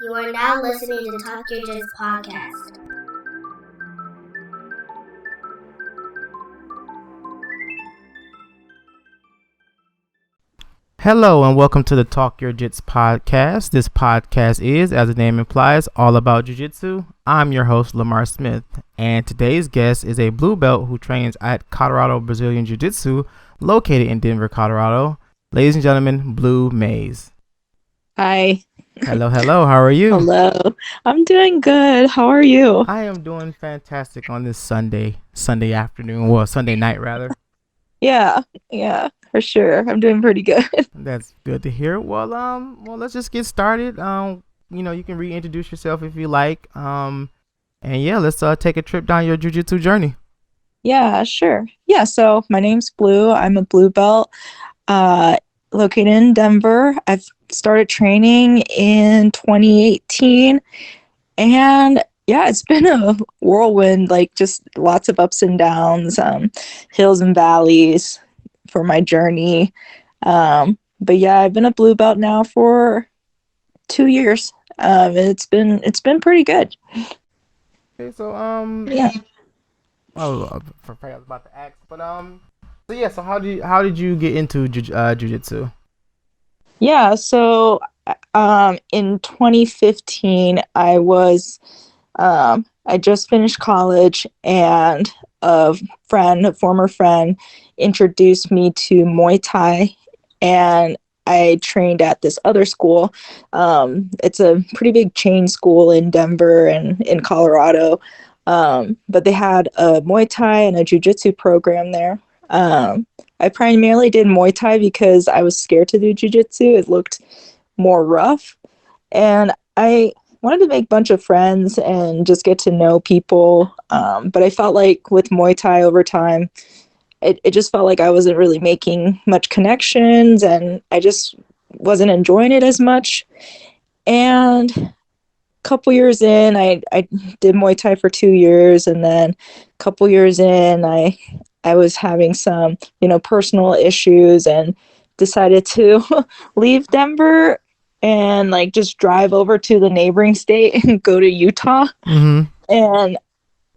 You are now listening to Talk Your Jits podcast. Hello and welcome to the Talk Your Jits podcast. This podcast is, as the name implies, all about jiu-jitsu. I'm your host, Lamar Smith, and today's guest is a blue belt who trains at Colorado Brazilian Jiu-Jitsu, located in Denver, Colorado. Ladies and gentlemen, Blu Mays. Hi. Hello. How are you? Hello. I'm doing good. How are you? I am doing fantastic on this Sunday afternoon, well, Sunday night rather. Yeah, for sure. I'm doing pretty good. That's good to hear. Well, let's just get started. You can reintroduce yourself if you like. And yeah, let's take a trip down your jiu-jitsu journey. Yeah, sure. Yeah, so my name's Blue. I'm a blue belt, located in Denver. I've started training in 2018, and yeah, it's been a whirlwind, like just lots of ups and downs, hills and valleys for my journey. But yeah, I've been a blue belt now for 2 years. It's been pretty good. Okay, so Yeah. oh, I forgot I was about to ask, but so yeah, so how did you get into jiu-jitsu? Yeah, so in 2015, I just finished college, and a former friend, introduced me to Muay Thai, and I trained at this other school. It's a pretty big chain school in Denver and in Colorado, but they had a Muay Thai and a Jiu-Jitsu program there. I primarily did Muay Thai because I was scared to do Jiu-Jitsu. It looked more rough, and I wanted to make a bunch of friends and just get to know people. But I felt like with Muay Thai over time, it just felt like I wasn't really making much connections, and I just wasn't enjoying it as much. And a couple years in, I did Muay Thai for 2 years, and then a couple years in, I was having some, personal issues, and decided to leave Denver and like just drive over to the neighboring state and go to Utah. Mm-hmm. And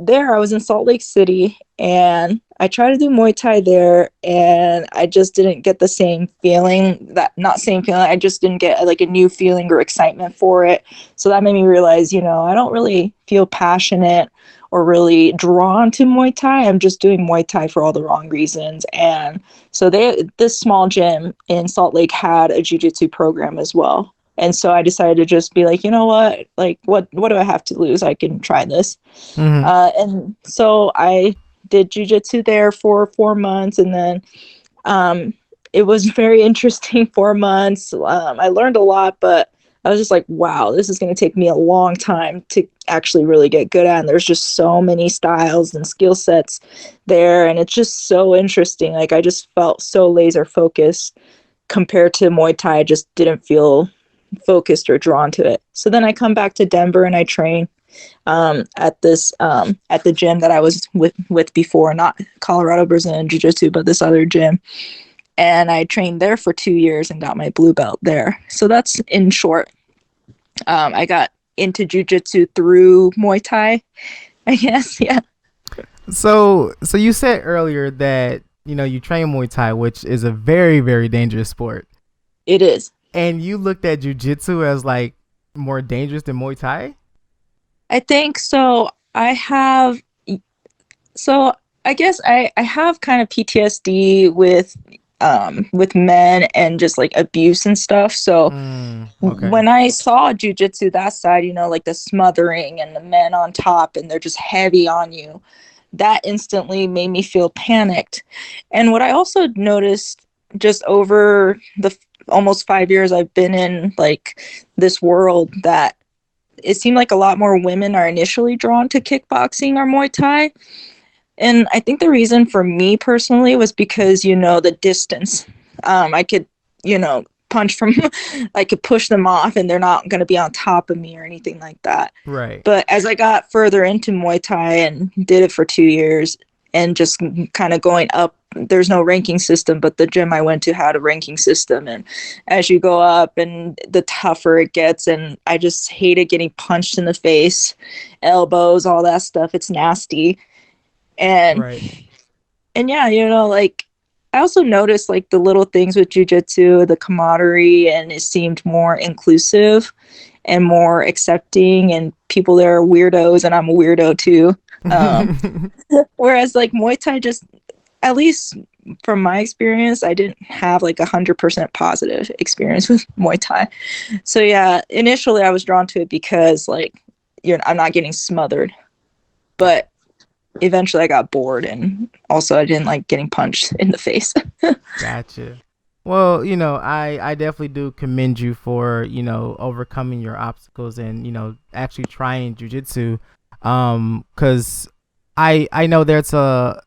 there I was in Salt Lake City, and I tried to do Muay Thai there, and I just didn't get the same feeling, I just didn't get like a new feeling or excitement for it. So that made me realize, I don't really feel passionate or really drawn to Muay Thai. I'm just doing Muay Thai for all the wrong reasons. And so this small gym in Salt Lake had a jiu-jitsu program as well. And so I decided to just be like, you know what? Like, what do I have to lose? I can try this. Mm-hmm. And so I did jiu-jitsu there for 4 months, and then it was very interesting 4 months. I learned a lot, but I was just like, wow, this is going to take me a long time to actually really get good at. And there's just so many styles and skill sets there, and it's just so interesting. Like, I just felt so laser focused compared to Muay Thai. I just didn't feel focused or drawn to it. So then I come back to Denver and I train at the gym that I was with before, not Colorado Brazilian Jiu-Jitsu, but this other gym. And I trained there for 2 years and got my blue belt there. So that's in short. I got into Jiu-Jitsu through Muay Thai, I guess. Yeah. So you said earlier that you train Muay Thai, which is a very, very dangerous sport. It is. And you looked at jiu-jitsu as like more dangerous than Muay Thai? I think so. I guess I have kind of PTSD with men and just like abuse and stuff. So okay. when I saw jiu-jitsu that side, like the smothering and the men on top and they're just heavy on you, that instantly made me feel panicked. And what I also noticed just over the almost 5 years I've been in like this world, that it seemed like a lot more women are initially drawn to kickboxing or Muay Thai. And I think the reason for me personally was because, the distance. I could, punch from, I could push them off and they're not going to be on top of me or anything like that. Right. But as I got further into Muay Thai and did it for 2 years, and just kind of going up. There's no ranking system, but the gym I went to had a ranking system. And as you go up and the tougher it gets, and I just hated getting punched in the face, elbows, all that stuff. It's nasty. And Right. and yeah, like I also noticed like the little things with jujitsu, the camaraderie, and it seemed more inclusive and more accepting, and people there are weirdos, and I'm a weirdo too. Um, Whereas like Muay Thai, just at least from my experience, I didn't have like 100% positive experience with Muay Thai. So yeah, initially I was drawn to it because like I'm not getting smothered, but eventually I got bored, and also I didn't like getting punched in the face. Gotcha. Well, I definitely do commend you for, overcoming your obstacles and, actually trying jujitsu. 'Cause I know there's a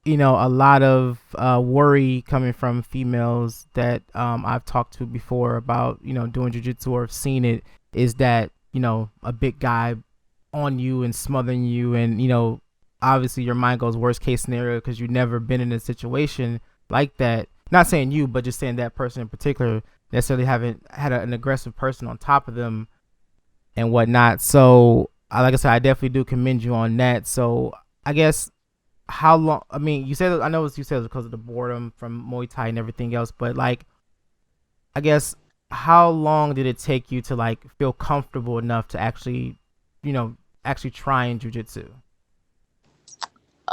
lot of worry coming from females that I've talked to before about, doing jujitsu or have seen it, is that, a big guy on you and smothering you, and, obviously your mind goes worst case scenario because you've never been in a situation like that. Not saying you, but just saying that person in particular necessarily haven't had an aggressive person on top of them and whatnot. So, like I said, I definitely do commend you on that. So, I guess how long? I mean, you said, I know you said it was because of the boredom from Muay Thai and everything else, but like, I guess how long did it take you to like feel comfortable enough to actually, actually trying jujitsu?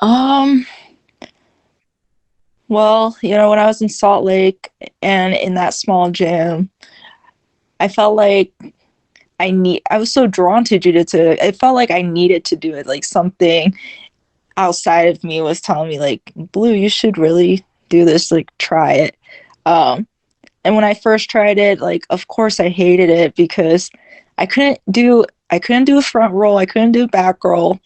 Um, well, when I was in Salt Lake and in that small gym, I felt like I was so drawn to jujitsu. I felt like I needed to do it. Like something outside of me was telling me like, Blue, you should really do this, like try it. Um, and when I first tried it, like of course I hated it because I couldn't do a front roll, I couldn't do a back roll,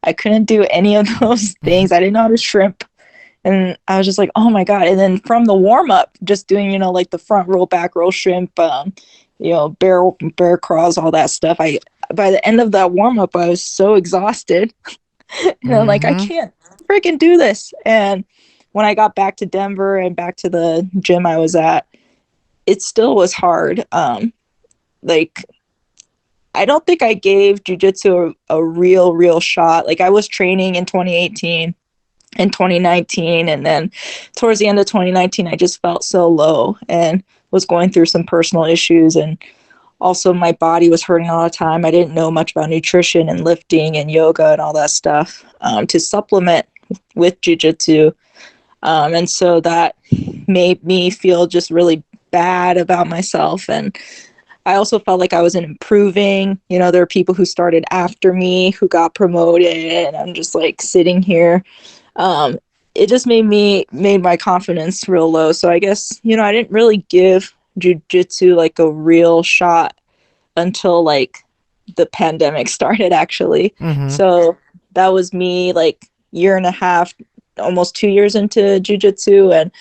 I couldn't do any of those things. I didn't know how to shrimp. And I was just like, oh my God. And then from the warm up, just doing, like the front roll, back roll, shrimp, bear crawls, all that stuff. By the end of that warm up, I was so exhausted. And I'm like, I Mm-hmm. can't freaking do this. And when I got back to Denver and back to the gym I was at, it still was hard. Like, I don't think I gave jujitsu a real shot. Like, I was training in 2018 and 2019, and then towards the end of 2019 I just felt so low and was going through some personal issues, and also my body was hurting all the time. I didn't know much about nutrition and lifting and yoga and all that stuff to supplement with jiu-jitsu, and so that made me feel just really bad about myself. And I also felt like I wasn't improving. There are people who started after me who got promoted, and I'm just like sitting here. um, it just made my confidence real low. So I guess, I didn't really give jujitsu like a real shot until like the pandemic started actually. Mm-hmm. So that was me like year and a half, almost 2 years into jujitsu. And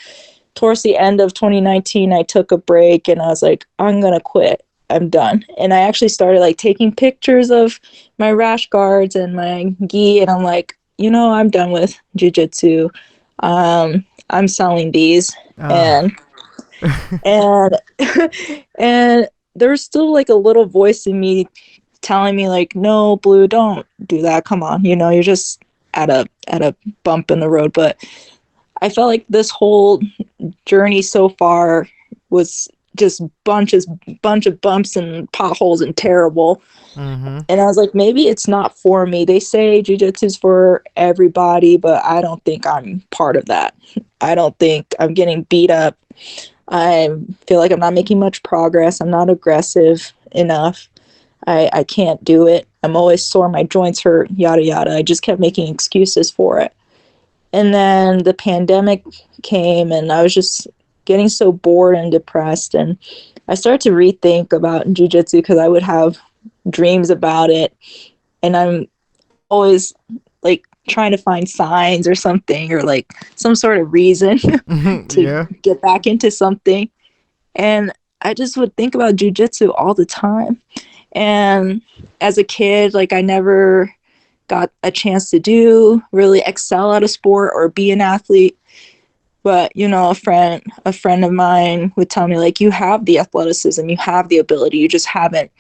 towards the end of 2019, I took a break and I was like, I'm going to quit. I'm done. And I actually started like taking pictures of my rash guards and my gi. And I'm like, I'm done with jujitsu. I'm selling these. Ah. And and there's still like a little voice in me telling me like, no, Blue, don't do that. Come on. You're just at a bump in the road. But I felt like this whole journey so far was just bunch of bumps and potholes and terrible. Mm-hmm. And I was like, maybe it's not for me. They say jiu-jitsu is for everybody, but I don't think I'm part of that. I don't think I'm getting beat up. I feel like I'm not making much progress. I'm not aggressive enough. I can't do it. I'm always sore. My joints hurt, yada, yada. I just kept making excuses for it. And then the pandemic came, and I was just getting so bored and depressed. And I started to rethink about jujitsu because I would have dreams about it. And I'm always like trying to find signs or something, or like some sort of reason to Yeah. get back into something. And I just would think about jujitsu all the time. And as a kid, like I never got a chance to do, really excel at a sport or be an athlete. But, you know, a friend of mine would tell me, like, you have the athleticism, you have the ability, you just haven't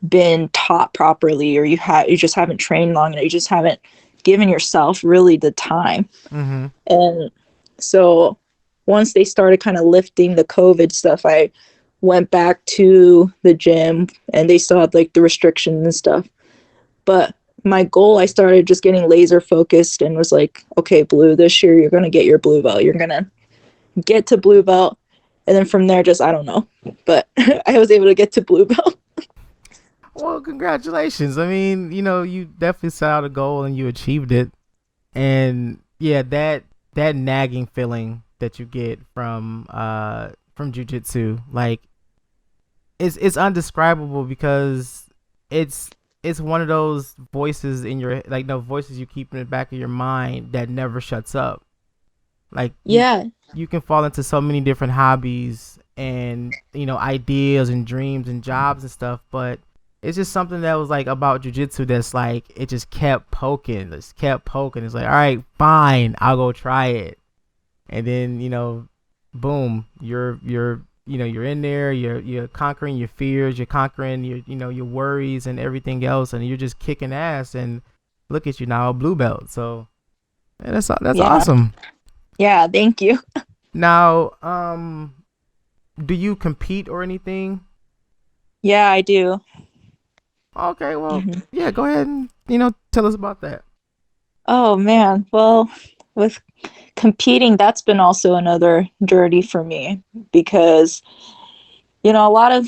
been taught properly, or you just haven't trained long enough, you just haven't given yourself really the time. Mm-hmm. And so once they started kind of lifting the COVID stuff, I went back to the gym, and they still had like the restrictions and stuff. But my goal, I started just getting laser focused and was like, okay, Blue, this year you're going to get your blue belt. You're going to get to blue belt. And then from there, just, I don't know. But I was able to get to blue belt. Well, congratulations. I mean, you definitely set out a goal and you achieved it. And yeah, that nagging feeling that you get from jujitsu, like it's undescribable, because it's one of those voices in your, like, no, voices you keep in the back of your mind that never shuts up. Like, Yeah. you can fall into so many different hobbies and ideas and dreams and jobs and stuff, but it's just something that was like about jujitsu that's like it just kept poking, it's like, all right, fine, I'll go try it. And then boom, you're in there, you're conquering your fears, you're conquering your worries and everything else, and you're just kicking ass. And look at you now, a blue belt. So yeah, that's Yeah. awesome. Yeah. Thank you. Now, do you compete or anything? Yeah, I do. Okay, well, Mm-hmm. yeah, go ahead and tell us about that. Oh, man. Well, with competing, that's been also another journey for me, because, you know, a lot of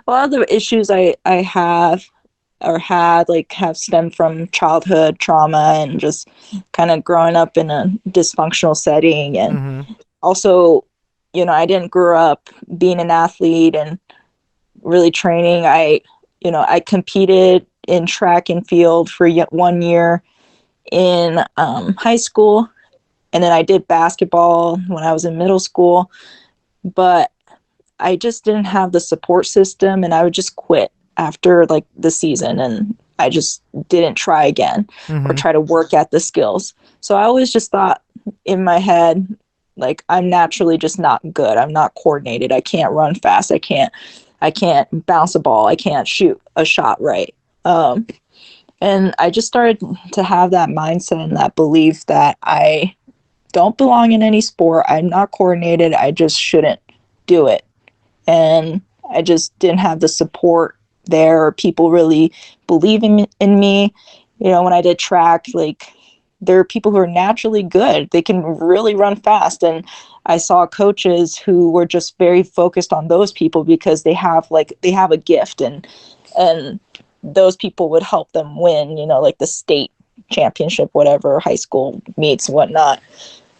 the issues I have or had, like, have stemmed from childhood trauma and just kind of growing up in a dysfunctional setting. And Mm-hmm. also, you know, I didn't grow up being an athlete and really training. I competed in track and field for yet 1 year in high school, and then I did basketball when I was in middle school. But I just didn't have the support system, and I would just quit after like the season, and I just didn't try again or Mm-hmm. try to work at the skills. So I always just thought in my head, like, I'm naturally just not good. I'm not coordinated. I can't run fast. I can't bounce a ball. I can't shoot a shot right. Um, and I just started to have that mindset and that belief that I don't belong in any sport. I'm not coordinated. I just shouldn't do it. And I just didn't have the support there, or people really believing in me. You know, when I did track, like, there are people who are naturally good. They can really run fast. And I saw coaches who were just very focused on those people because they have a gift, and those people would help them win, you know, like the state championship, whatever, high school meets, whatnot.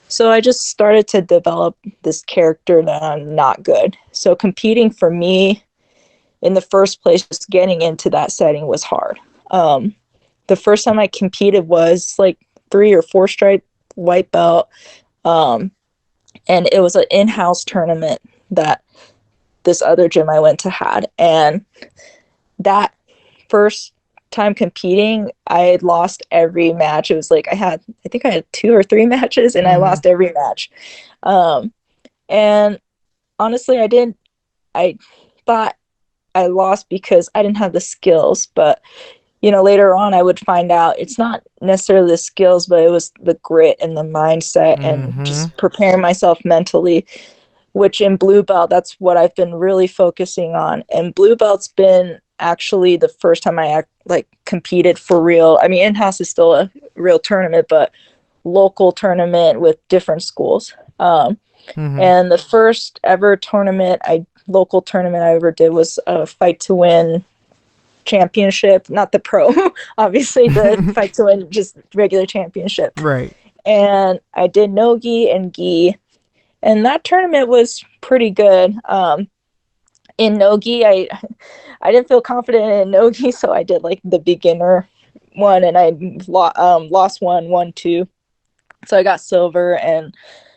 So I just started to develop this character that I'm not good. So competing for me in the first place, just getting into that setting was hard. The first time I competed was like 3 or 4 stripe white belt. Um, and it was an in-house tournament that this other gym I went to had. And that first time competing, I had lost every match. It was like I think I had 2 or 3 matches, and I Mm-hmm. lost every match. Um, and honestly, I thought I lost because I didn't have the skills. But, you know, later on, I would find out it's not necessarily the skills, but it was the grit and the mindset and Mm-hmm. just preparing myself mentally, which in blue belt, that's what I've been really focusing on. And blue belt's been actually the first time I like competed for real. I mean, in-house is still a real tournament, but local tournament with different schools. Mm-hmm. And the first ever local tournament I ever did was a fight to win championship, not the pro, obviously the fight to win, just regular championship. Right. And I did nogi and gi, and that tournament was pretty good. In nogi, I didn't feel confident in nogi, so I did like the beginner one, and I lost one, won two, so I got silver. And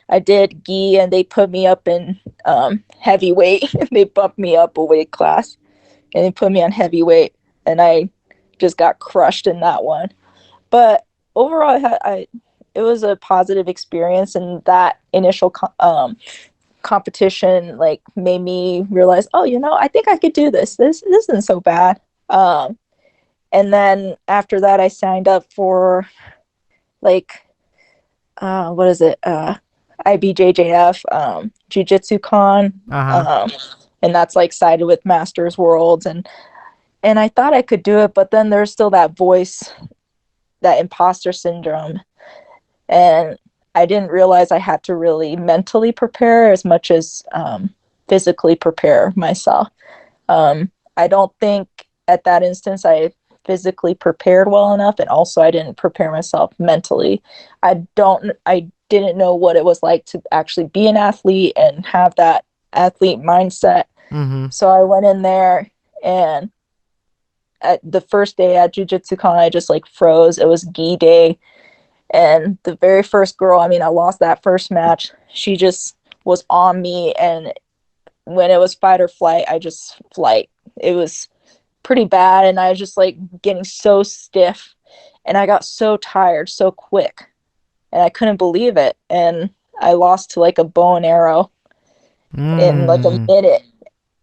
I did gi, and they put me up in heavyweight. They bumped me up a weight class, and they put me on heavyweight, and I just got crushed in that one. But overall, it was a positive experience, and that initial competition like made me realize, oh, I think I could do this. This isn't so bad. And then after that, I signed up for like what is it? IBJJF, Jiu-Jitsu Con, Uh-huh. and that's like sided with Masters Worlds, and I thought I could do it, but then there's still that voice, that imposter syndrome, and I didn't realize I had to really mentally prepare as much as physically prepare myself. I don't think at that instance I physically prepared well enough, and also I didn't prepare myself mentally. I didn't know what it was like to actually be an athlete and have that athlete mindset. Mm-hmm. So I went in there, and at the first day at Jiu-Jitsu Con, I just like froze. It was gi day, and the very first girl, I mean, I lost that first match. She just was on me, and when it was fight or flight, I just flight. It was pretty bad, and I was just like getting so stiff, and I got so tired so quick, and I couldn't believe it. And I lost to like a bow and arrow in like a minute,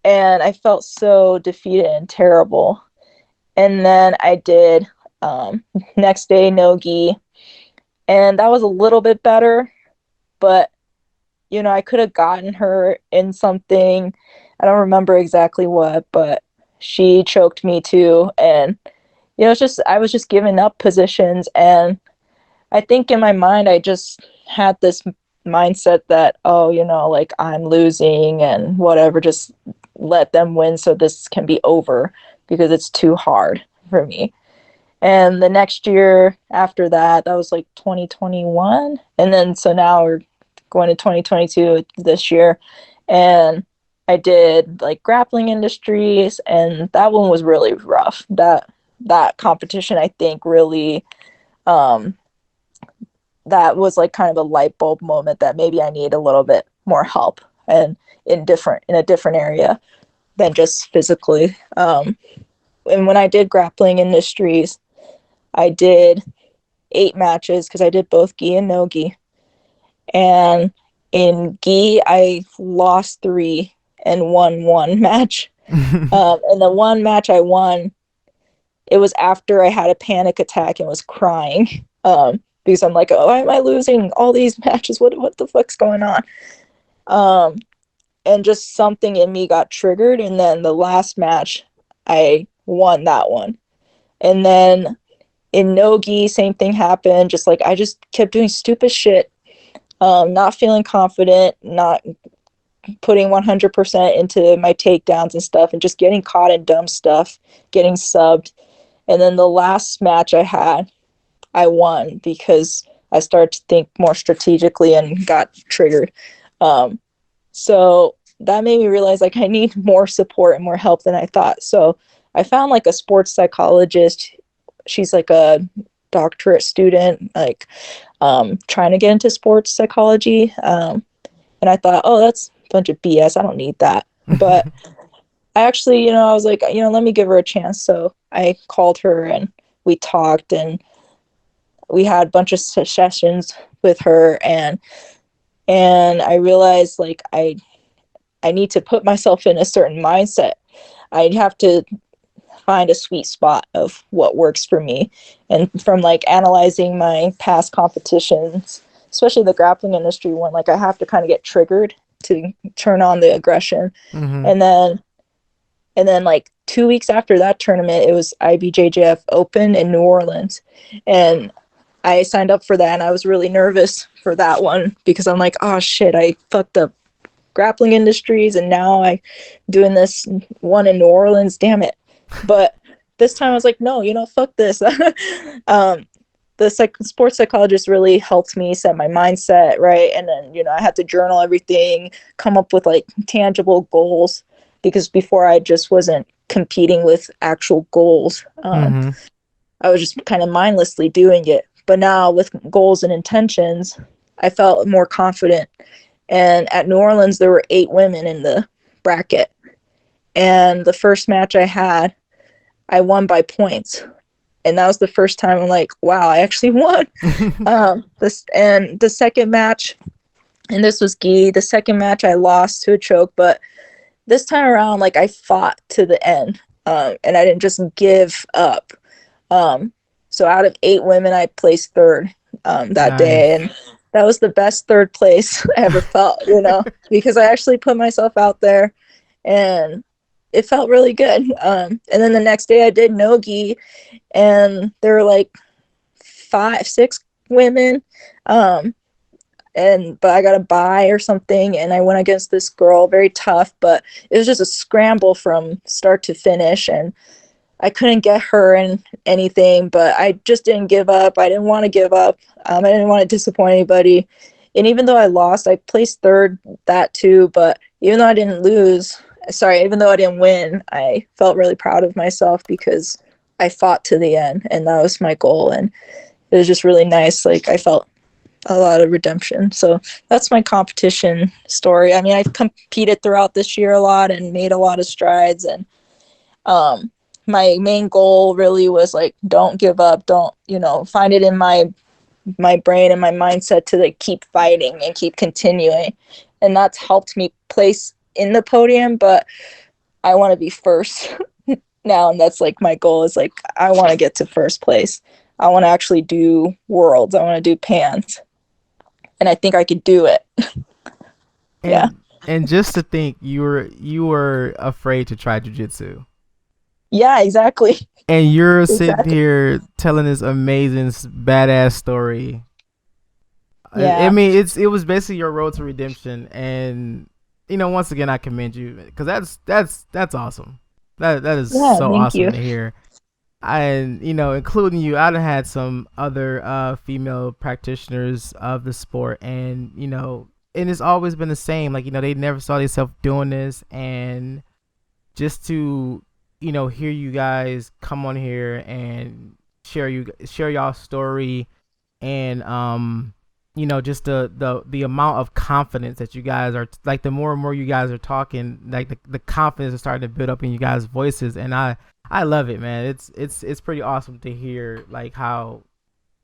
and I felt so defeated and terrible. And then I did next day no gi, and that was a little bit better, but I could have gotten her in something. I don't remember exactly what, but she choked me too. And, I was just giving up positions. And I think in my mind, I just had this mindset that, oh, like I'm losing and whatever, just let them win so this can be over because it's too hard for me. And the next year after that, that was like 2021. And then so now we're going to 2022 this year. And I did like grappling industries, and that one was really rough. That competition, I think, really that was like kind of a light bulb moment that maybe I need a little bit more help and in a different area than just physically. And when I did grappling industries, I did 8 matches because I did both gi and no gi. And in gi, I lost 3 and won 1 match. And the one match I won, it was after I had a panic attack and was crying. Because I'm like, oh, why am I losing all these matches? What the fuck's going on? And just something in me got triggered. And then the last match, I won that one. And then in no-gi, same thing happened. Just like I just kept doing stupid shit, not feeling confident, not putting 100% into my takedowns and stuff, and just getting caught in dumb stuff, getting subbed. And then the last match I had, I won because I started to think more strategically and got triggered. So that made me realize like I need more support and more help than I thought. So I found like a sports psychologist. She's like a doctorate student, like trying to get into sports psychology. And I thought, oh, that's a bunch of BS. I don't need that. But I actually, I was like, let me give her a chance. So I called her and we talked, and we had a bunch of sessions with her, and I realized like I need to put myself in a certain mindset. I'd have to find a sweet spot of what works for me. And from like analyzing my past competitions, especially the grappling industry one, like I have to kind of get triggered to turn on the aggression. Mm-hmm. And then like 2 weeks after that tournament, it was IBJJF Open in New Orleans. And I signed up for that, and I was really nervous for that one because I'm like, oh shit, I fucked up grappling industries, and now I doing this one in New Orleans, damn it. But this time I was like, no, fuck this. The sports psychologist really helped me set my mindset right, and then I had to journal everything, come up with like tangible goals, because before I just wasn't competing with actual goals. Mm-hmm. I was just kind of mindlessly doing it. But now with goals and intentions, I felt more confident. And at New Orleans, there were 8 women in the bracket. And the first match I had, I won by points. and that was the first time I'm like, wow, I actually won. This and the second match, and this was gi. The second match I lost to a choke, but this time around, like I fought to the end, and I didn't just give up. So out of 8 women, I placed third that day, Nice. and that was the best third place I ever felt, because I actually put myself out there, and it felt really good. And then the next day I did no-gi, and there were like 5, 6 women, but I got a bye or something, and I went against this girl, very tough, but it was just a scramble from start to finish, and I couldn't get her in anything, but I just didn't give up. I didn't want to give up. I didn't want to disappoint anybody. And even though I lost, I placed third that too. But even though I didn't even though I didn't win, I felt really proud of myself because I fought to the end, and that was my goal. And it was just really nice. Like I felt a lot of redemption. So that's my competition story. I mean, I've competed throughout this year a lot and made a lot of strides, and my main goal really was like, don't give up, don't, find it in my brain and my mindset to like keep fighting and keep continuing. And that's helped me place in the podium, but I want to be first now. And that's like my goal is like, I want to get to first place. I want to actually do worlds. I want to do pans. And I think I could do it. Yeah. And just to think you were afraid to try jiu-jitsu. Yeah, exactly. And you're sitting here telling this amazing badass story. Yeah. I mean, it was basically your road to redemption, and once again I commend you because that's awesome. That is so awesome to hear. And including you, I've had some other female practitioners of the sport, and and it's always been the same. Like they never saw themselves doing this, and just to hear you guys come on here and share y'all story, and just the amount of confidence that you guys are like. The more and more you guys are talking, like the confidence is starting to build up in you guys' voices, and I love it, man. It's pretty awesome to hear like how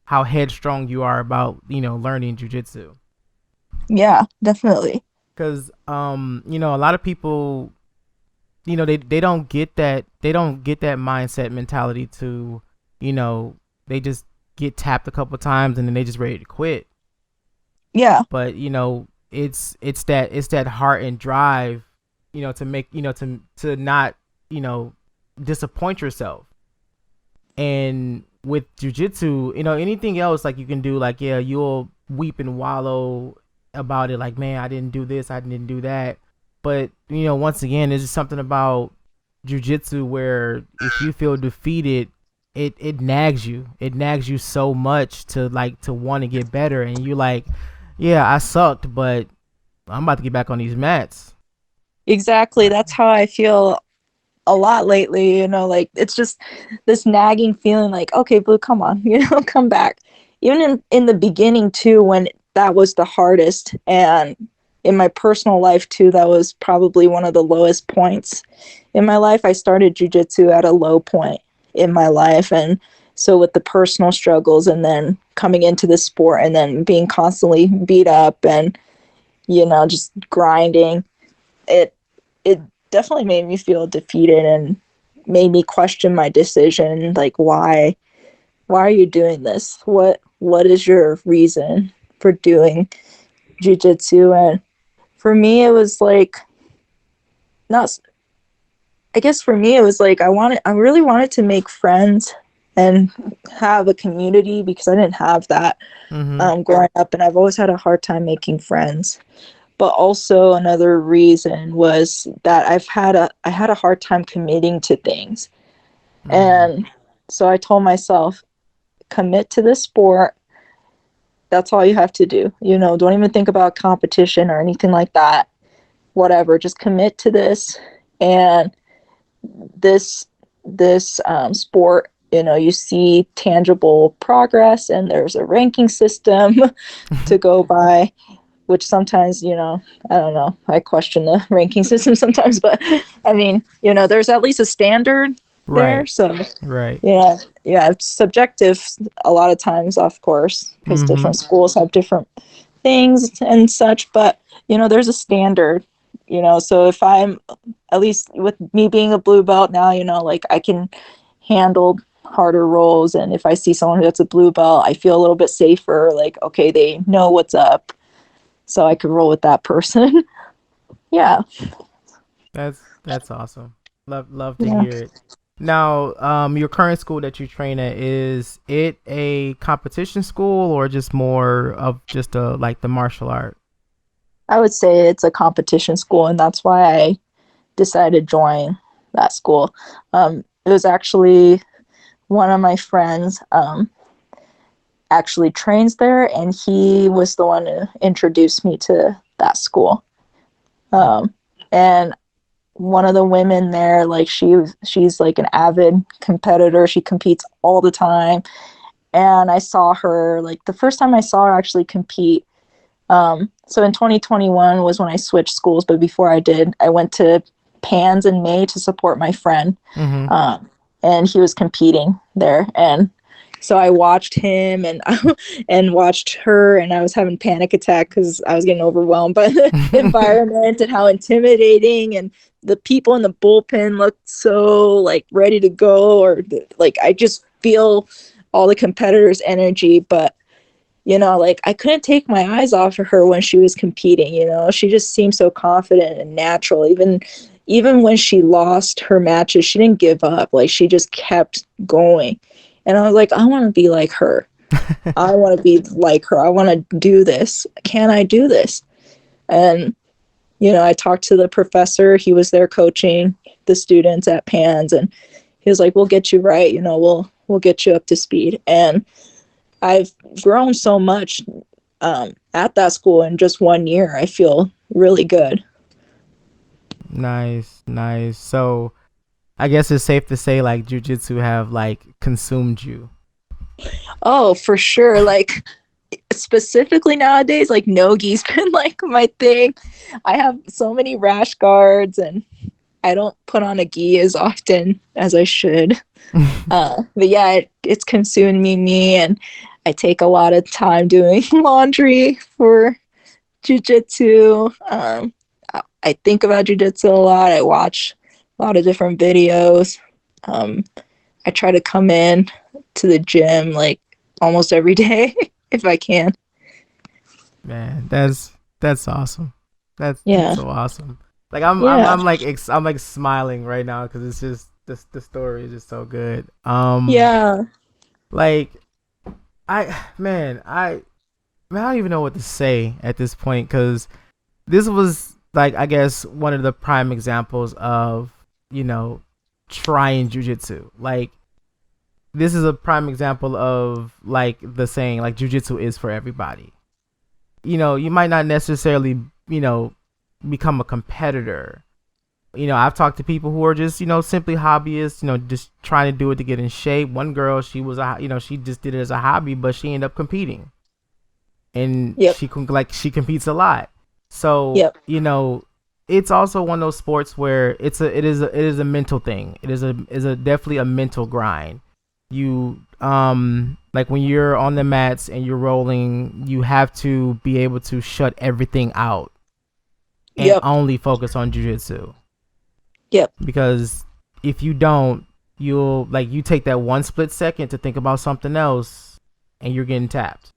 headstrong you are about learning jiu-jitsu. Yeah, definitely. Because a lot of people, they don't get that mindset mentality to they just get tapped a couple times and then they just ready to quit. Yeah. But it's that heart and drive to make to not disappoint yourself. And with jiu-jitsu, anything else like you can do, like you'll weep and wallow about it, like, man, I didn't do this, I didn't do that. But once again, there's just something about jiu-jitsu where if you feel defeated, it nags you. It nags you so much to want to get better, and you're like, yeah, I sucked, but I'm about to get back on these mats. Exactly. That's how I feel a lot lately, like it's just this nagging feeling like, okay, Blue, come on, come back. Even in the beginning too, when that was the hardest, and in my personal life too, that was probably one of the lowest points in my life. I started jiu-jitsu at a low point in my life, and so with the personal struggles and then coming into the sport and then being constantly beat up and just grinding, it definitely made me feel defeated and made me question my decision. Like, why are you doing this? What is your reason for doing jiu-jitsu? And for me, it was like, I guess for me, it was like, I really wanted to make friends and have a community because I didn't have that growing up, and I've always had a hard time making friends. But also another reason was that I had a hard time committing to things. And so I told myself, commit to this sport. That's all you have to do. Don't even think about competition or anything like that. Whatever, just commit to this. And this sport, you see tangible progress, and there's a ranking system to go by, which sometimes, I don't know, I question the ranking system sometimes, but I mean, there's at least a standard there. Right. So Right. yeah, it's subjective a lot of times, of course, because Mm-hmm. different schools have different things and such. But there's a standard. So if I'm, at least with me being a blue belt now, like I can handle harder roles, and if I see someone that's a blue belt, I feel a little bit safer. Like, okay, they know what's up, so I could roll with that person. Yeah, That's awesome. Love to yeah. hear it. Now, your current school that you train at, is it a competition school or just more of just a like the martial art? I would say it's a competition school, and that's why I decided to join that school. It was actually one of my friends actually trains there, and he was the one who introduced me to that school. And one of the women there, like she's like an avid competitor. She competes all the time, and I saw her, like the first time I saw her actually compete. So in 2021 was when I switched schools, but before I did, I went to Pans in May to support my friend, Mm-hmm. and he was competing there, and so I watched him and and watched her, and I was having panic attack because I was getting overwhelmed by the environment and how intimidating, and the people in the bullpen looked so like ready to go, or like I just feel all the competitors' energy, but like I couldn't take my eyes off of her when she was competing. She just seemed so confident and natural. Even when she lost her matches, she didn't give up. Like she just kept going. And I was like, I want to be like her. I want to be like her. I want to do this. Can I do this? And I talked to the professor. He was there coaching the students at Pans, and he was like, "We'll get you right. We'll get you up to speed." And I've grown so much at that school in just 1 year. I feel really good. Nice, nice. So I guess it's safe to say like jujitsu have like consumed you. Oh, for sure. Like specifically nowadays, like nogi's been like my thing. I have so many rash guards, and I don't put on a gi as often as I should. But yeah, it's consumed me, and I take a lot of time doing laundry for jujitsu. I think about jujitsu a lot. I watch a lot of different videos. Um, I try to come in to the gym like almost every day if I can. Man, that's awesome. That's Yeah, so awesome. Like I'm yeah, like I'm like smiling right now because it's just the story is just so good. yeah. Like I don't even know what to say at this point because this was like I guess one of the prime examples of you know trying jujitsu. Like this is a prime example of like the saying like jujitsu is for everybody. You might not necessarily become a competitor. I've talked to people who are just simply hobbyists. Just trying to do it to get in shape. One girl, she was she just did it as a hobby, but she ended up competing and Yep, she competes a lot. So yep, it's also one of those sports where it is a mental thing. It is a definitely a mental grind. You like when you're on the mats and you're rolling, you have to be able to shut everything out and yep, only focus on jujitsu yep, because if you don't, you'll like you take that one split second to think about something else and you're getting tapped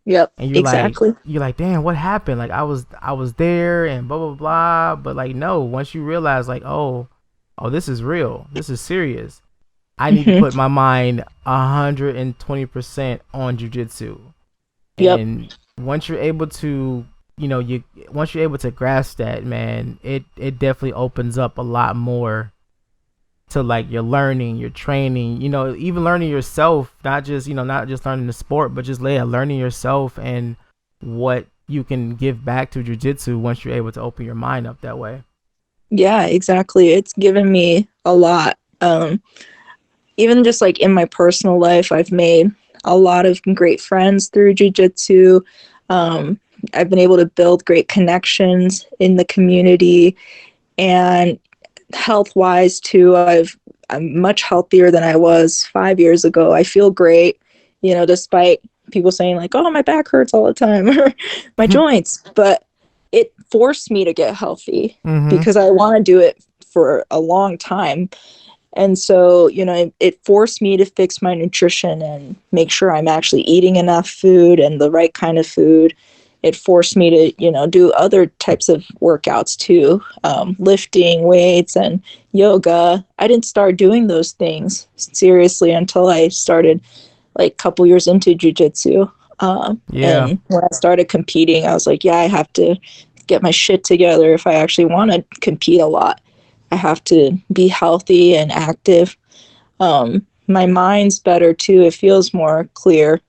yep. and Exactly. you're like damn, what happened? Like I was there and blah blah blah, but like no, once you realize like oh this is real, this is serious, I need to Hmm. put my mind 120% on jujitsu. Yep. And once you're able to you once you're able to grasp that, man, it definitely opens up a lot more to like your learning, your training, even learning yourself, not just learning the sport, but just learning yourself and what you can give back to jujitsu once you're able to open your mind up that way. Yeah, exactly. It's given me a lot. Even just like in my personal life, I've made a lot of great friends through jujitsu. Um, I've been able to build great connections in the community, and health wise too. I've I'm much healthier than I was 5 years ago. I feel great, despite people saying like, oh, my back hurts all the time or my joints. But it forced me to get healthy Mm-hmm. because I want to do it for a long time. And so, it forced me to fix my nutrition and make sure I'm actually eating enough food and the right kind of food. It forced me to, do other types of workouts too, lifting weights and yoga. I didn't start doing those things seriously until I started like a couple years into jujitsu. Yeah. And when I started competing, I was like, yeah, I have to get my shit together if I actually want to compete a lot. I have to be healthy and active. My mind's better too. It feels more clear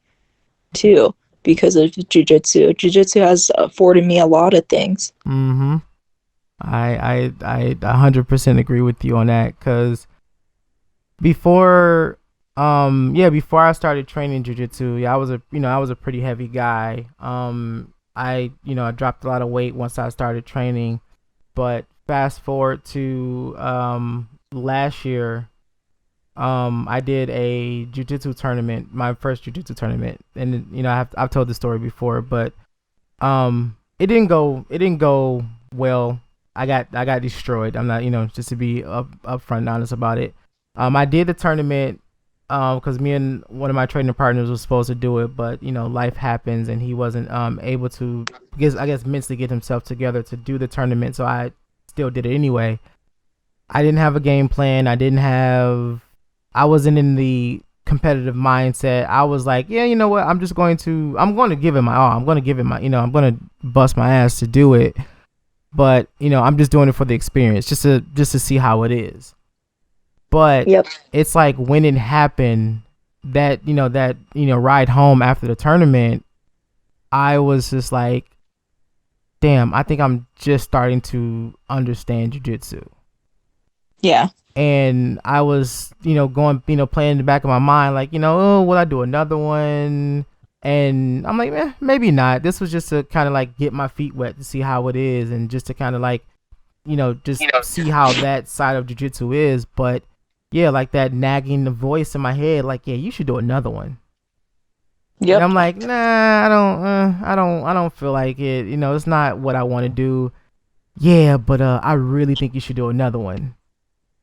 too because of jujitsu. Jujitsu has afforded me a lot of things. Mm-hmm. I 100% agree with you on that, because before before I started training jujitsu, yeah, I was a pretty heavy guy. I dropped a lot of weight once I started training, but fast forward to last year, I did a jujitsu tournament, my first jujitsu tournament, and I've told the story before, but it didn't go well. I got destroyed. I'm not, just to be upfront and honest about it. I did the tournament because me and one of my training partners was supposed to do it, but life happens and he wasn't able to, because I guess mentally get himself together to do the tournament. So I still did it anyway. I didn't have a game plan. I wasn't in the competitive mindset. I was like, yeah, you know what? I'm going to give it my all. I'm going to give it I'm going to bust my ass to do it. But, I'm just doing it for the experience, just to see how it is. But Yep. it's like when it happened, that ride home after the tournament, I was just like, damn, I think I'm just starting to understand jiu-jitsu. Yeah. And I was, going, playing in the back of my mind, like, oh, will I do another one? And I'm like, maybe not. This was just to kind of like get my feet wet to see how it is, and just to kind of like, just see how that side of jiu-jitsu is. But yeah, like that nagging the voice in my head, like, yeah, you should do another one. Yep. And I'm like, nah, I don't feel like it. It's not what I want to do. Yeah, but I really think you should do another one.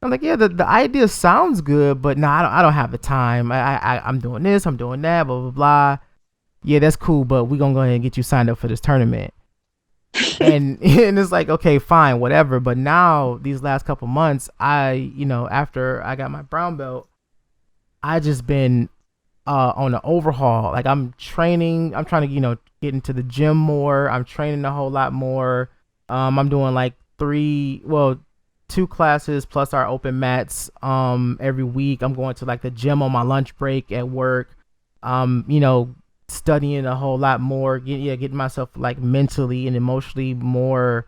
I'm like, yeah, the idea sounds good, but nah, I don't have the time. I'm doing this, I'm doing that, blah blah blah. Yeah, that's cool, but we're gonna go ahead and get you signed up for this tournament. and it's like, okay, fine, whatever. But now these last couple months, after I got my brown belt, I just been on an overhaul. Like I'm training, I'm trying to get into the gym more. I'm training a whole lot more. I'm doing like 2 classes plus our open mats every week. I'm going to like the gym on my lunch break at work. Studying a whole lot more, getting myself like mentally and emotionally more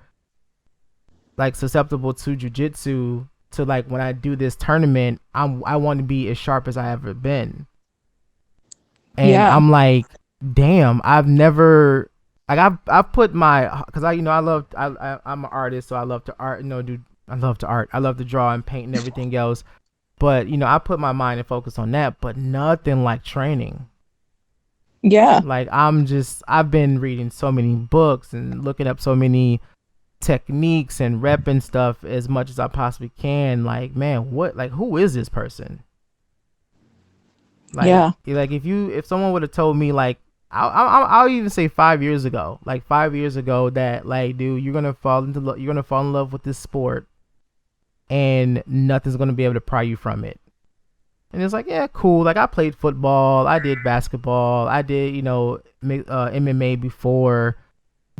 like susceptible to jiu-jitsu, to like when I do this tournament, I want to be as sharp as I ever been. And Yeah. I'm like, damn, I've never, like, I've put my, because I'm an artist, so I love to art, I love to art. I love to draw and paint and everything else. But, I put my mind and focus on that, but nothing like training. Yeah. Like, I've been reading so many books and looking up so many techniques and repping stuff as much as I possibly can. Like, man, who is this person? Like, yeah. Like if someone would have told me, like, I'll even say 5 years ago, that, like, dude, you're gonna fall in love with this sport, and nothing's gonna be able to pry you from it. And it's like, yeah, cool. Like, I played football, I did basketball, I did MMA before,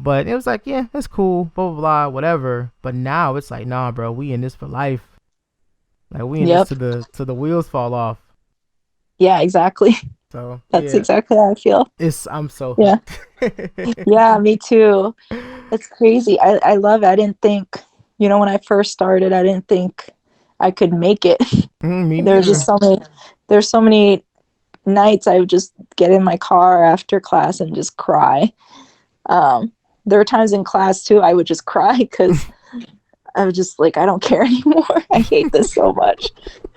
but it was like, yeah, that's cool, blah blah blah, whatever. But now it's like, nah, bro, we in this for life. Like, we in this till the wheels fall off. Yeah, exactly. So That's yeah, exactly how I feel. I'm so Yeah. Yeah, me too. It's crazy. I love it. I didn't think, when I first started, I didn't think I could make it. Me There's neither. just there's so many nights I would just get in my car after class and just cry. There were times in class too, I would just cry because I was just like, I don't care anymore. I hate this so much.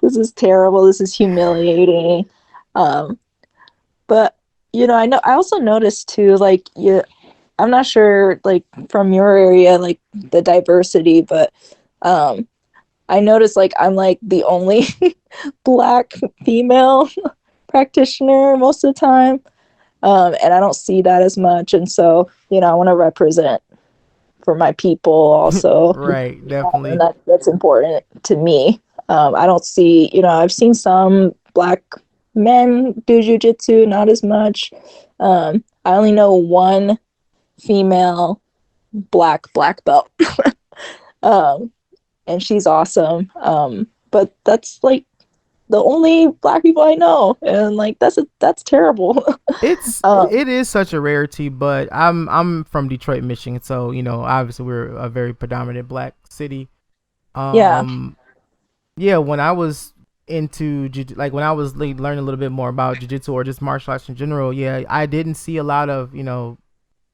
this is terrible. This is humiliating. Um, but I also noticed too, like I'm not sure like from your area, like the diversity, but I noticed like I'm like the only black female practitioner most of the time. And I don't see that as much. And so, I want to represent for my people also. Right, definitely. And that's important to me. I don't see, I've seen some black men do jujitsu, not as much. I only know one female black belt. um, and she's awesome. But that's like the only black people I know, and like that's terrible. It is such a rarity, but I'm from Detroit, Michigan, so obviously we're a very predominant black city. Yeah, Yeah, when I was like when I was like, learning a little bit more about jiu-jitsu or just martial arts in general, yeah, I didn't see a lot of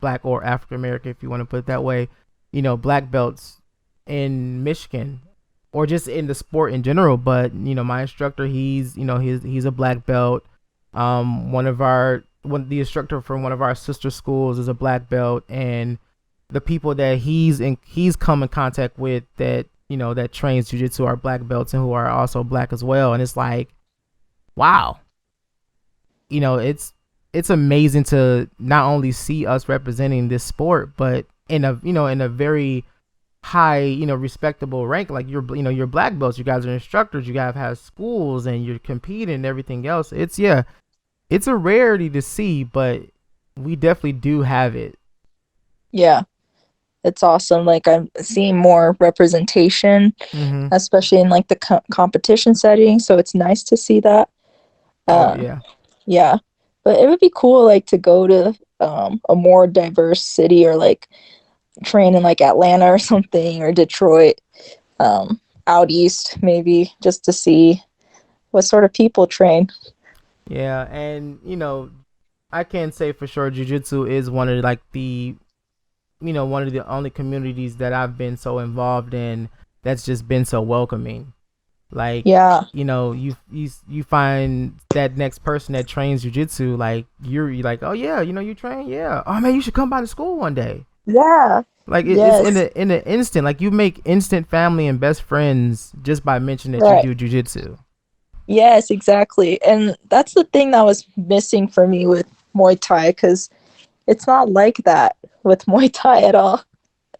black or African American, if you want to put it that way, black belts in Michigan or just in the sport in general. But my instructor, he's a black belt. The instructor from one of our sister schools is a black belt, and the people that he's come in contact with that trains jiu-jitsu are black belts and who are also black as well. And it's like, wow, it's amazing to not only see us representing this sport, but in a very high, respectable rank. Like you're black belts, you guys are instructors, you guys have schools, and you're competing and everything else. It's a rarity to see, but we definitely do have it. yeah, it's awesome. Like I'm seeing more representation, Mm-hmm. especially in like the competition setting. So it's nice to see that. Oh Um, yeah. yeah, but it would be cool like to go to a more diverse city, or like train in like Atlanta or something, or Detroit, out east maybe, just to see what sort of people train. Yeah, and I can say for sure jiu-jitsu is one of like the one of the only communities that I've been so involved in that's just been so welcoming. Like, Yeah, you find that next person that trains jujitsu, like you're like, oh yeah, you train, yeah. Oh man, you should come by the school one day. yeah, Like it's yes, in an instant. Like you make instant family and best friends just by mentioning that you right. do jujitsu. Yes, exactly. And that's the thing that was missing for me with Muay Thai, because it's not like that with Muay Thai at all,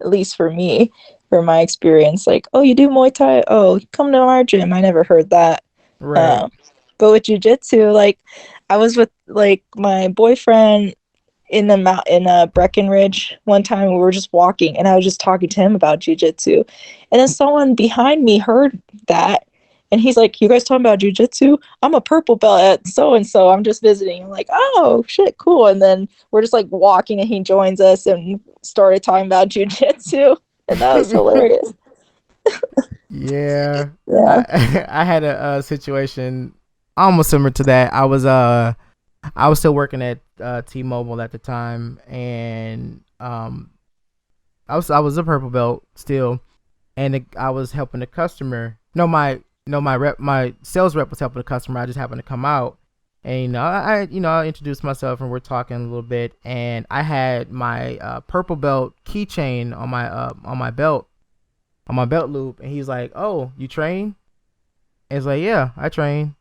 at least for me, for my experience. Like, oh, you do Muay Thai? Oh, come to our gym. I never heard that. Right. Um, but with jujitsu, like, I was with like my boyfriend in the in Breckenridge one time. We were just walking, and I was just talking to him about jujitsu, and then someone behind me heard that, and he's like, "You guys talking about jujitsu? I'm a purple belt at so and so. I'm just visiting." I'm like, "Oh shit, cool!" And then we're just like walking, and he joins us and started talking about jujitsu, and that was hilarious. Yeah. Yeah, I had a situation almost similar to that. I was still working at T-Mobile at the time, and I was a purple belt still, and I was helping the customer. No, my sales rep was helping the customer. I just happened to come out, and I introduced myself, and we're talking a little bit, and I had my purple belt keychain on my belt loop, and he's like, "Oh, you train?" And it's like, "Yeah, I train."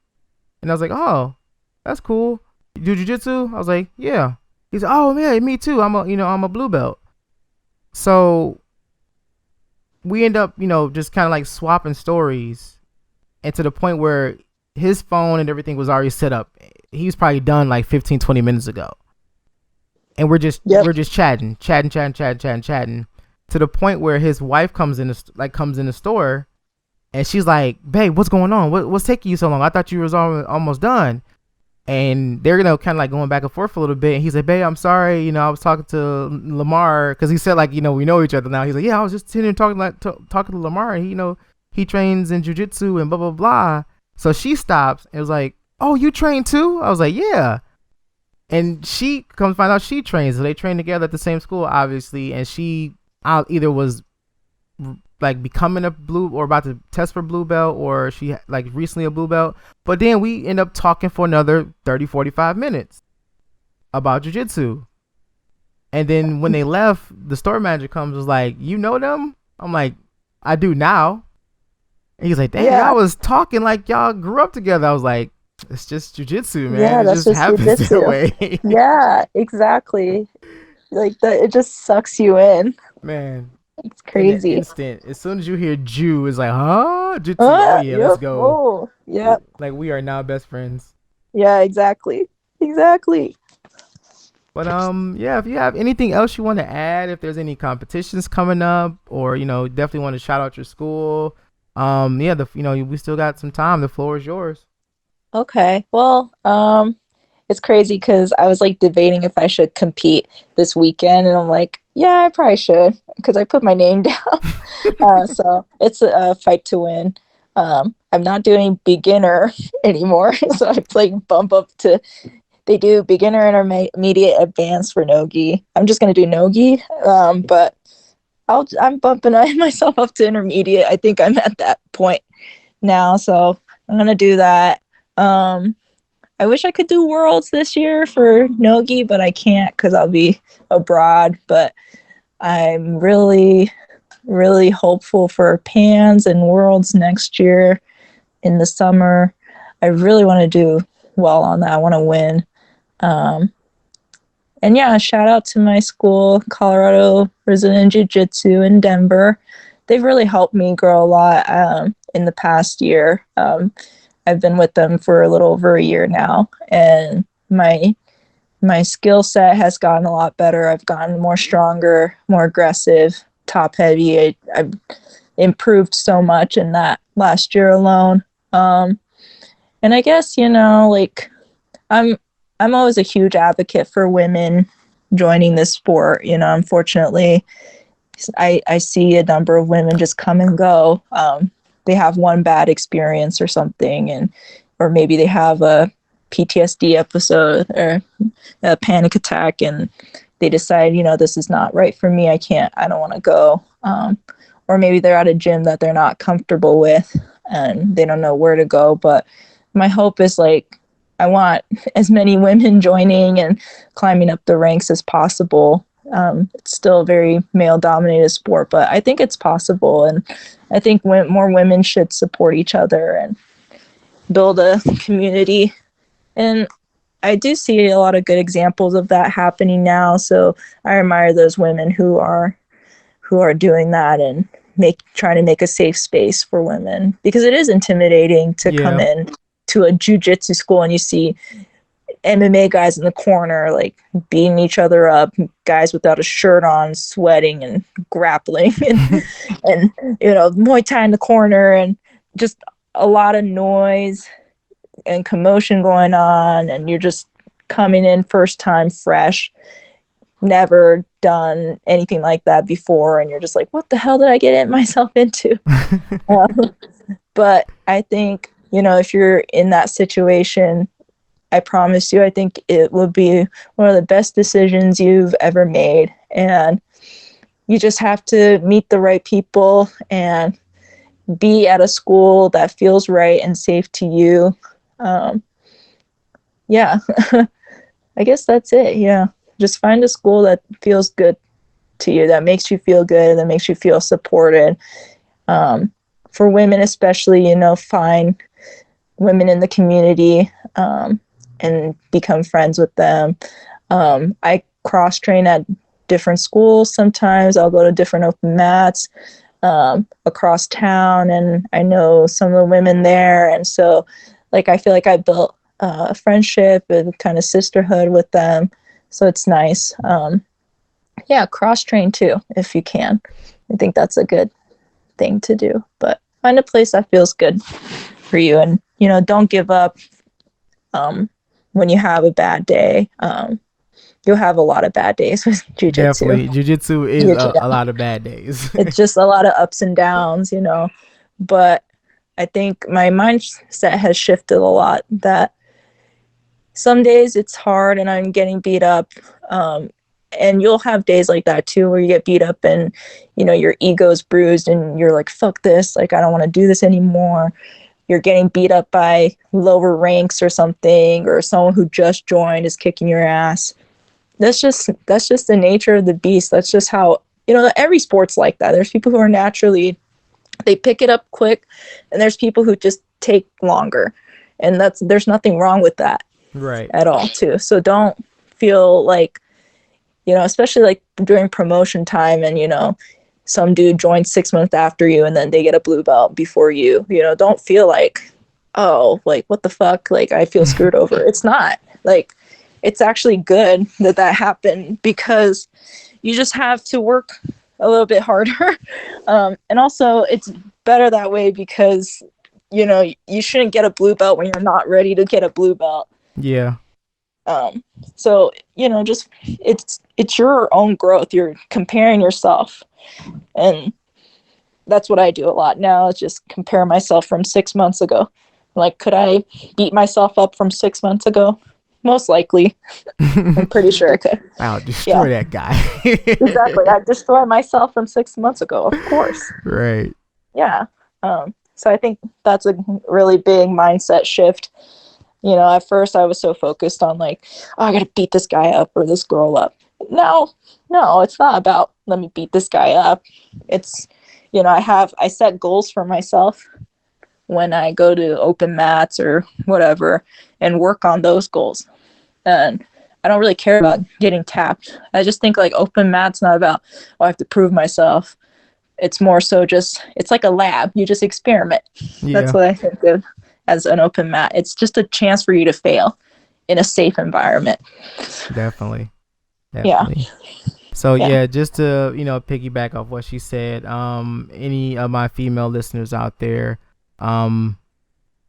And I was like, "Oh, that's cool. You do jujitsu?" I was like, "Yeah." He's like, "Oh yeah, me too. I'm a blue belt." So we end up, just kind of like swapping stories, and to the point where his phone and everything was already set up. He was probably done like 15, 20 minutes ago, and yep, we're just chatting, to the point where his wife comes in the store, and she's like, "Babe, what's going on? What's taking you so long? I thought you was almost done." And they're kind of like going back and forth a little bit. And he's like, "Babe, I'm sorry. I was talking to Lamar, because he said like, we know each other now." He's like, "Yeah, I was just sitting here talking to Lamar, and he trains in jujitsu and blah blah blah." So she stops and was like, "Oh, you train too?" I was like, "Yeah." And she comes to find out she trains. So they train together at the same school, obviously. And she either was like becoming a blue or about to test for blue belt, or she like recently a blue belt. But then we end up talking for another 30, 45 minutes about jiu-jitsu. And then when they left, the store manager comes, was like, "You know them?" I'm like, "I do now." And he's like, "Dang, I was talking like y'all grew up together." I was like, "It's just jiu-jitsu, man. Yeah, it that's just happens jiu-jitsu. that way." Yeah, exactly. Like that, it just sucks you in. Man, It's in the crazy. instant, as soon as you hear Jew, it's like, huh? Jitsu. Oh yeah, let's Yep. go. Oh, yeah. Like we are now best friends. Yeah, exactly. Exactly. But yeah, if you have anything else you want to add, if there's any competitions coming up, or definitely want to shout out your school, yeah, we still got some time. The floor is yours. Okay. Well, it's crazy because I was like debating if I should compete this weekend, and I'm like, yeah, I probably should because I put my name down. So it's a fight to win. I'm not doing beginner anymore, so I like bump up to. They do beginner, intermediate, advanced for nogi. I'm just gonna do nogi, but I'm bumping myself up to intermediate. I think I'm at that point now, so I'm gonna do that. I wish I could do worlds this year for nogi, but I can't because I'll be abroad. But I'm really, really hopeful for pans and worlds next year in the summer. I really want to do well on that. I want to win. And yeah, shout out to my school, Colorado Resident Jiu-Jitsu in Denver. They've really helped me grow a lot in the past year. I've been with them for a little over a year now, and my skill set has gotten a lot better. I've gotten more stronger, more aggressive, top heavy. I've improved so much in that last year alone. And I guess like I'm always a huge advocate for women joining this sport. Unfortunately, I see a number of women just come and go. They have one bad experience or something, or maybe they have a PTSD episode or a panic attack, and they decide, this is not right for me. I don't want to go. Or maybe they're at a gym that they're not comfortable with and they don't know where to go. But my hope is like, I want as many women joining and climbing up the ranks as possible. It's still a very male-dominated sport, but I think it's possible, and I think more women should support each other and build a community. And I do see a lot of good examples of that happening now. So I admire those women who are doing that and trying to make a safe space for women, because it is intimidating to come in to a jiu-jitsu school and you see MMA guys in the corner like beating each other up, guys without a shirt on, sweating and grappling, and Muay Thai in the corner, and just a lot of noise and commotion going on, and you're just coming in first time fresh, never done anything like that before, and you're just like, what the hell did I get myself into? But I think if you're in that situation, I promise you, I think it will be one of the best decisions you've ever made. And you just have to meet the right people and be at a school that feels right and safe to you. Yeah, I guess that's it. Yeah. Just find a school that feels good to you, that makes you feel good, that makes you feel supported. For women especially, find women in the community, and become friends with them. I cross train at different schools sometimes. I'll go to different open mats across town, and I know some of the women there. And so I feel like I built a friendship and kind of sisterhood with them. So it's nice. Yeah, cross train too, if you can. I think that's a good thing to do. But find a place that feels good for you, and don't give up when you have a bad day. You'll have a lot of bad days with jiu-jitsu. Definitely, jiu-jitsu is a lot of bad days. It's just a lot of ups and downs, But I think my mindset has shifted a lot, that some days it's hard and I'm getting beat up. And you'll have days like that too, where you get beat up and, your ego's bruised and you're like, fuck this. Like, I don't want to do this anymore. You're getting beat up by lower ranks or something, or someone who just joined is kicking your ass. That's just the nature of the beast. That's just how, every sport's like that. There's people who are naturally, they pick it up quick, and there's people who just take longer. And there's nothing wrong with that. Right. At all too. So don't feel like, especially like during promotion time and, some dude joins 6 months after you and then they get a blue belt before you, don't feel like, oh, like, what the fuck? Like, I feel screwed over. It's not. Like, it's actually good that happened, because you just have to work a little bit harder. And also it's better that way, because, you shouldn't get a blue belt when you're not ready to get a blue belt. Yeah. So, just it's your own growth. You're comparing yourself. And that's what I do a lot now, is just compare myself from 6 months ago. Like, could I beat myself up from 6 months ago? Most likely. I'm pretty sure I could. I'll destroy that guy. Exactly. I'd destroy myself from 6 months ago, of course. Right. Yeah. So I think that's a really big mindset shift. At first I was so focused on like, oh, I gotta beat this guy up or this girl up. No, it's not about let me beat this guy up. It's, I set goals for myself when I go to open mats or whatever and work on those goals. And I don't really care about getting tapped. I just think like open mats not about, oh, I have to prove myself. It's more so just, it's like a lab. You just experiment. Yeah. That's what I think of as an open mat. It's just a chance for you to fail in a safe environment. Definitely. Yeah. So yeah, just to, piggyback off what she said, any of my female listeners out there,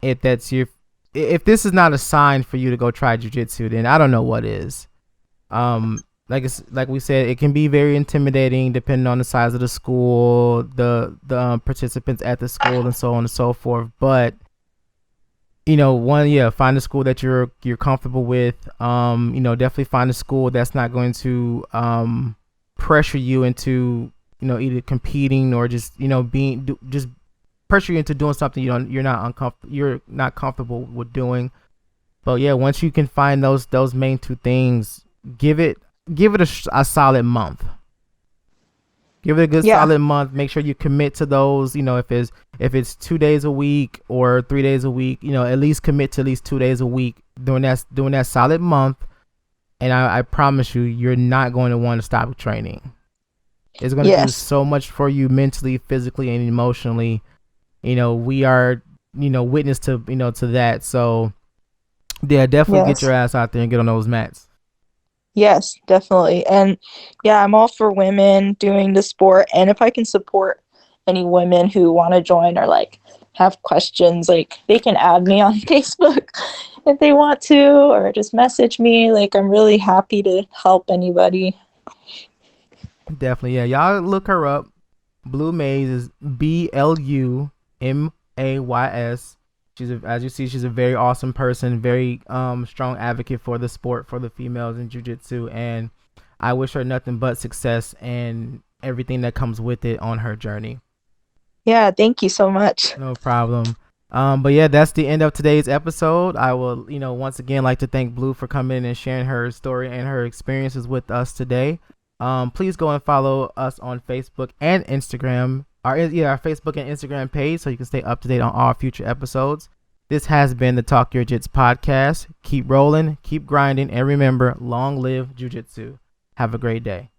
if this is not a sign for you to go try jiu-jitsu, then I don't know what is. Like we said, it can be very intimidating depending on the size of the school, the participants at the school, and so on and so forth. But find a school that you're comfortable with. Definitely find a school that's not going to pressure you into either competing or just just pressure you into doing something you're not comfortable with doing. But yeah, once you can find those main two things, give it a solid month. Give it a good solid month. Make sure you commit to those. If it's 2 days a week or 3 days a week, at least commit to at least 2 days a week during that solid month. And I promise you're not going to want to stop training. It's going to do so much for you mentally, physically, and emotionally. We are witness to to that. So yeah, definitely get your ass out there and get on those mats. Yes, definitely. And yeah, I'm all for women doing the sport. And if I can support any women who want to join or like have questions, like they can add me on Facebook if they want to, or just message me. Like, I'm really happy to help anybody. Definitely. Yeah. Y'all look her up. Blu Mays is BLUMAYS. As you see, she's a very awesome person, very strong advocate for the sport, for the females in jiu-jitsu, and I wish her nothing but success and everything that comes with it on her journey. Yeah, thank you so much. No problem. But yeah, that's the end of today's episode. I will, once again like to thank Blu for coming in and sharing her story and her experiences with us today. Please go and follow us on Facebook and Instagram. Our Facebook and Instagram page, so you can stay up to date on all future episodes. This has been the Talk Your Jits podcast. Keep rolling, keep grinding, and remember, long live jiu-jitsu. Have a great day.